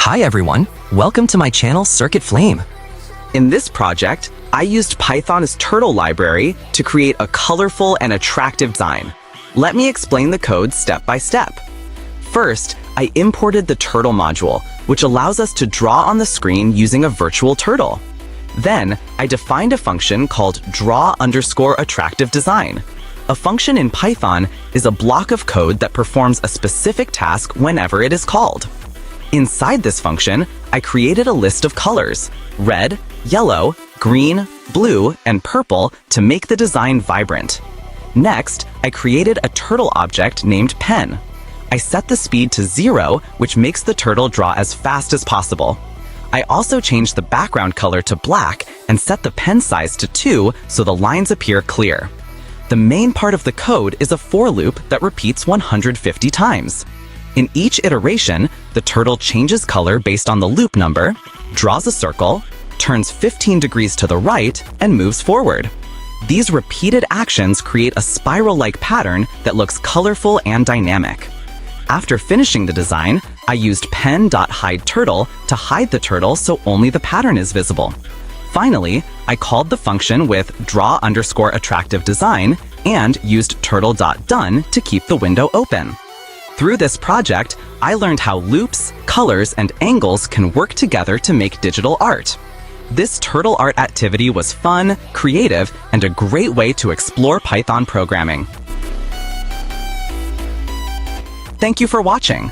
Hi everyone, welcome to my channel Circuit Flame. In this project, I used Python's turtle library to create a colorful and attractive design. Let me explain the code step by step. First, I imported the turtle module, which allows us to draw on the screen using a virtual turtle. Then, I defined a function called draw_attractive_design. A function in Python is a block of code that performs a specific task whenever it is called. Inside this function, I created a list of colors, red, yellow, green, blue, and purple to make the design vibrant. Next, I created a turtle object named pen. I set the speed to 0, which makes the turtle draw as fast as possible. I also changed the background color to black and set the pen size to 2 so the lines appear clear. The main part of the code is a for loop that repeats 150 times. In each iteration, the turtle changes color based on the loop number, draws a circle, turns 15 degrees to the right, and moves forward. These repeated actions create a spiral-like pattern that looks colorful and dynamic. After finishing the design, I used pen.hideTurtle to hide the turtle so only the pattern is visible. Finally, I called the function with draw_attractive_design and used turtle.done to keep the window open. Through this project, I learned how loops, colors, and angles can work together to make digital art. This turtle art activity was fun, creative, and a great way to explore Python programming. Thank you for watching.